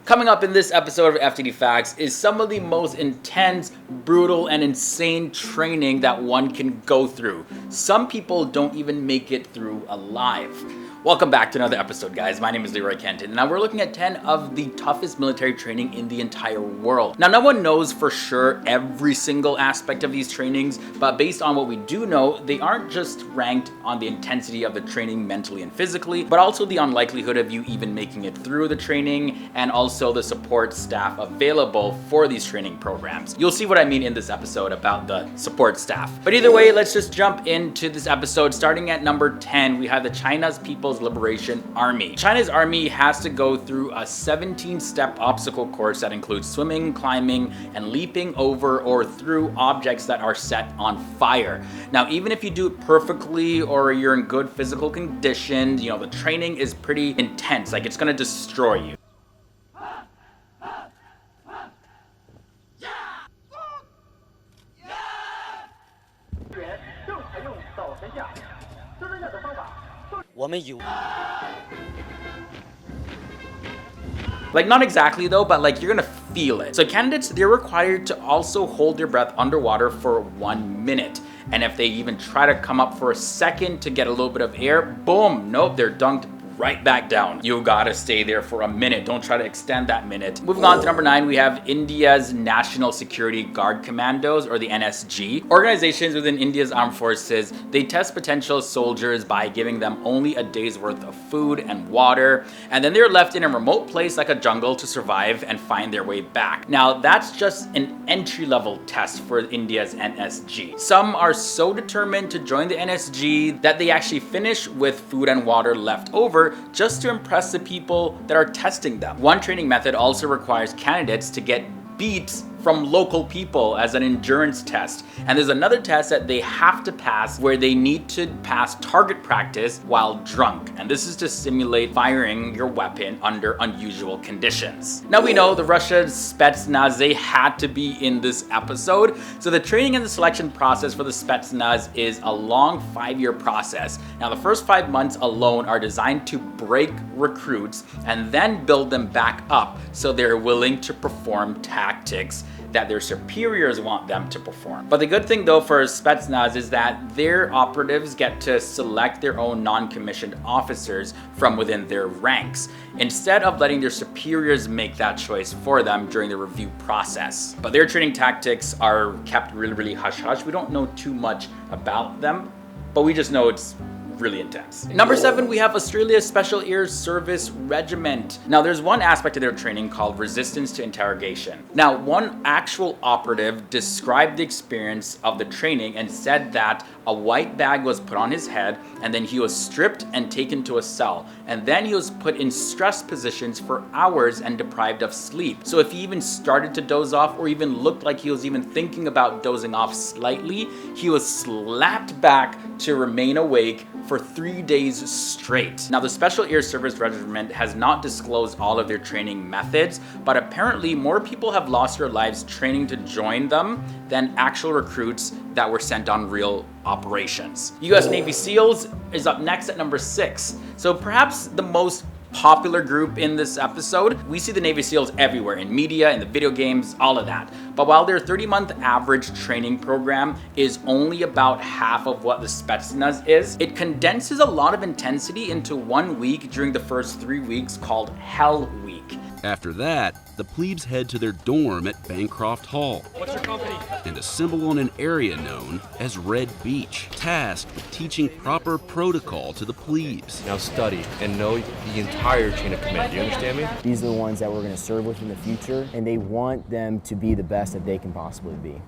Coming up in this episode of FTD Facts is some of the most intense, brutal, and insane training that one can go through. Some people don't even make it through alive. Welcome back to another episode, guys. My name is Leroy Kenton. Now we're looking at 10 of the toughest military training in the entire world. Now, no one knows for sure every single aspect of these trainings, but based on what we do know, they aren't just ranked on the intensity of the training mentally and physically, but also the unlikelihood of you even making it through the training, and also the support staff available for these training programs. You'll see what I mean in this episode about the support staff. But either way, let's just jump into this episode. Starting at number 10, we have the China's People's Liberation Army. China's army has to go through a 17-step obstacle course that includes swimming, climbing, and leaping over or through objects that are set on fire. Now, even if you do it perfectly or you're in good physical condition, the training is pretty intense. Like, it's gonna destroy you. Like, not exactly though, but like, you're gonna feel it. So candidates, they're required to also hold their breath underwater for 1 minute. And if they even try to come up for a second to get a little bit of air, boom, nope, they're dunked right back down. You gotta stay there for a minute. Don't try to extend that minute. Moving on to number 9, we have India's National Security Guard Commandos, or the NSG. Organizations within India's armed forces, they test potential soldiers by giving them only a day's worth of food and water, and then they're left in a remote place like a jungle to survive and find their way back. Now, that's just an entry-level test for India's NSG. Some are so determined to join the NSG that they actually finish with food and water left over just to impress the people that are testing them. One training method also requires candidates to get beats from local people as an endurance test. And there's another test that they have to pass where they need to pass target practice while drunk. And this is to simulate firing your weapon under unusual conditions. Now, we know the Russia's Spetsnaz, they had to be in this episode. So the training and the selection process for the Spetsnaz is a long 5-year process. Now, the first 5 months alone are designed to break recruits and then build them back up so they're willing to perform tactics that their superiors want them to perform. But the good thing though for Spetsnaz is that their operatives get to select their own non-commissioned officers from within their ranks, instead of letting their superiors make that choice for them during the review process. But their training tactics are kept really hush-hush. We don't know too much about them, but we just know it's really intense. Number 7, we have Australia's Special Air Service Regiment. Now, there's one aspect of their training called resistance to interrogation. Now, one actual operative described the experience of the training and said that a white bag was put on his head, and then he was stripped and taken to a cell, and then he was put in stress positions for hours and deprived of sleep. So if he even started to doze off or even looked like he was even thinking about dozing off slightly, he was slapped back to remain awake for 3 days straight. Now, the Special Air Service Regiment has not disclosed all of their training methods, but apparently more people have lost their lives training to join them than actual recruits that were sent on real operations. US Navy SEALs is up next at number 6. So perhaps the most popular group in this episode. We see the Navy SEALs everywhere, in media, in the video games, all of that. But while their 30-month average training program is only about half of what the Spetsnaz is, it condenses a lot of intensity into 1 week during the first 3 weeks called Hell Week. After that, the plebes head to their dorm at Bancroft Hall. What's your company? And assemble on an area known as Red Beach, tasked with teaching proper protocol to the plebes. Now study and know the entire chain of command. Do you understand me? These are the ones that we're going to serve with in the future, and they want them to be the best that they can possibly be.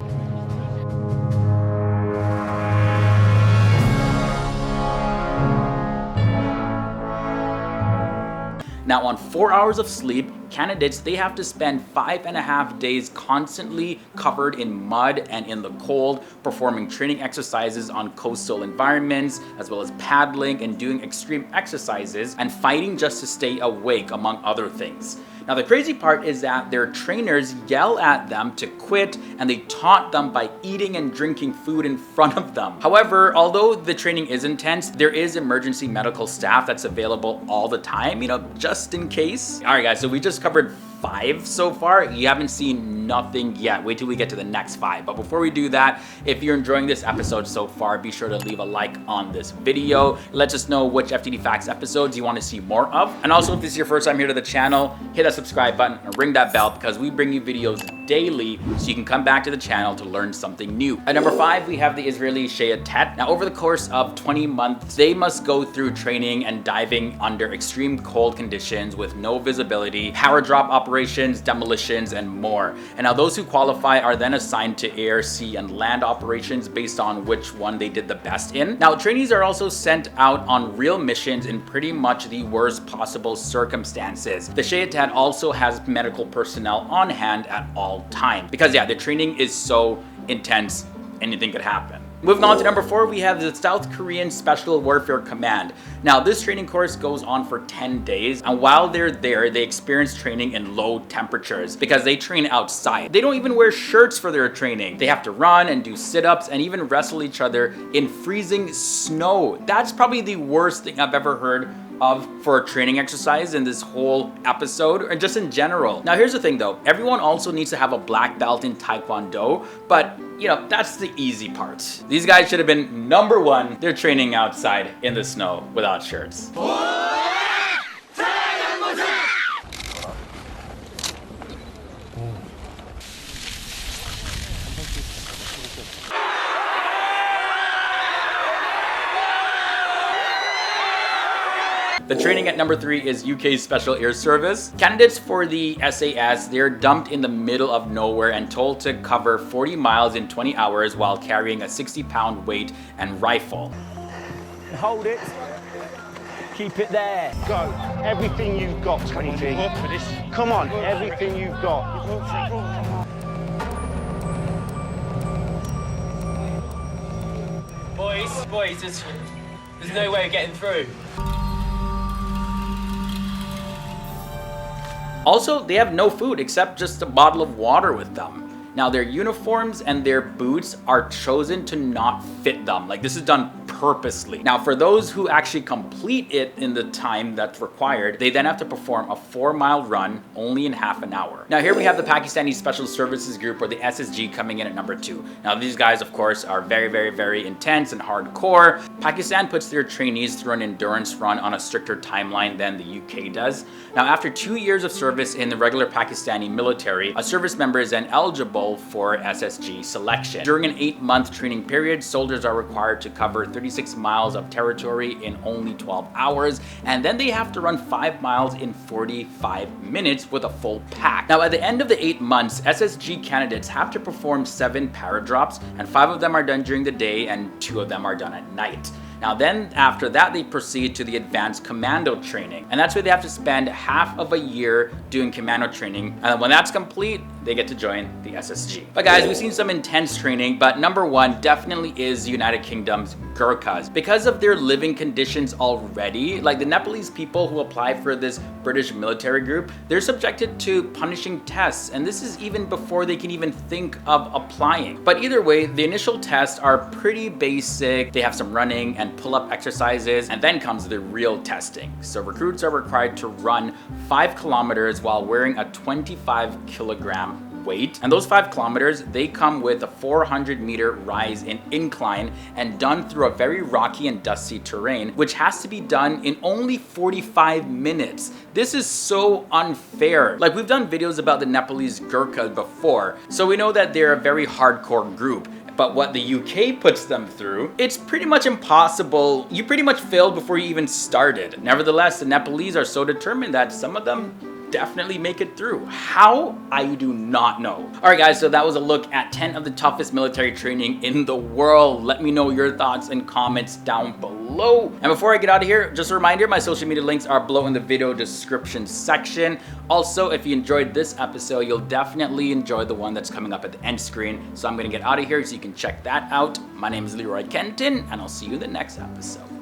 Now, on 4 hours of sleep, candidates, they have to spend 5.5 days constantly covered in mud and in the cold, performing training exercises on coastal environments, as well as paddling and doing extreme exercises and fighting just to stay awake, among other things. Now, the crazy part is that their trainers yell at them to quit, and they taunt them by eating and drinking food in front of them. However, although the training is intense, there is emergency medical staff that's available all the time, just in case. All right, guys, so we just covered 5 so far. You haven't seen nothing yet. Wait till we get to the next 5. But before we do that, if you're enjoying this episode so far, be sure to leave a like on this video. Let us know which FTD Facts episodes you want to see more of. And also, if this is your first time here to the channel, hit that subscribe button and ring that bell, because we bring you videos daily so you can come back to the channel to learn something new. At number 5, we have the Israeli ITAT. Now, over the course of 20 months, they must go through training and diving under extreme cold conditions with no visibility, power drop operations, demolitions, and more. And now those who qualify are then assigned to air, sea, and land operations based on which one they did the best in. Now, trainees are also sent out on real missions in pretty much the worst possible circumstances. The ITAT also has medical personnel on hand at all times, because yeah, the training is so intense, anything could happen. Moving on to number 4, we have the South Korean Special Warfare Command. Now, this training course goes on for 10 days, and while they're there, they experience training in low temperatures because they train outside. They don't even wear shirts for their training. They have to run and do sit-ups and even wrestle each other in freezing snow. That's probably the worst thing I've ever heard of for a training exercise in this whole episode, or just in general. Now, here's the thing though, everyone also needs to have a black belt in Taekwondo, but you know, that's the easy part. These guys should have been number 1. They're training outside in the snow without shirts. The training at number 3 is UK Special Air Service. Candidates for the SAS, they're dumped in the middle of nowhere and told to cover 40 miles in 20 hours while carrying a 60-pound weight and rifle. Hold it. Keep it there. Go. Everything you've got, 20. Come on, everything you've got. Boys, there's no way of getting through. Also, they have no food except just a bottle of water with them. Now, their uniforms and their boots are chosen to not fit them. Like, this is done purposely. Now, for those who actually complete it in the time that's required, they then have to perform a 4-mile run only in half an hour. Now, here we have the Pakistani Special Services Group, or the SSG, coming in at number 2. Now, these guys, of course, are very intense and hardcore. Pakistan puts their trainees through an endurance run on a stricter timeline than the UK does. Now, after 2 years of service in the regular Pakistani military, a service member is then eligible for SSG selection. During an 8-month training period, soldiers are required to cover 36 miles of territory in only 12 hours, and then they have to run 5 miles in 45 minutes with a full pack. Now, at the end of the 8 months, SSG candidates have to perform 7 paradrops, and 5 of them are done during the day and 2 of them are done at night. Now then, after that, they proceed to the advanced commando training. And that's where they have to spend half of a year doing commando training. And when that's complete, they get to join the SSG. But guys, we've seen some intense training, but number 1 definitely is the United Kingdom's Gurkhas. Because of their living conditions already, like the Nepalese people who apply for this British military group, they're subjected to punishing tests. And this is even before they can even think of applying. But either way, the initial tests are pretty basic. They have some running and pull-up exercises, and then comes the real testing. So recruits are required to run 5 kilometers while wearing a 25-kilogram weight, and those 5 kilometers, they come with a 400-meter rise in incline and done through a very rocky and dusty terrain, which has to be done in only 45 minutes. This is so unfair. Like, we've done videos about the Nepalese Gurkhas before, so we know that they're a very hardcore group. But what the UK puts them through, it's pretty much impossible. You pretty much failed before you even started. Nevertheless, the Nepalese are so determined that some of them definitely make it through. How? I do not know. All right, guys, so that was a look at 10 of the toughest military training in the world. Let me know your thoughts and comments down below. And before I get out of here, just a reminder, my social media links are below in the video description section. Also, if you enjoyed this episode, you'll definitely enjoy the one that's coming up at the end screen. So I'm gonna get out of here so you can check that out. My name is Leroy Kenton, and I'll see you in the next episode.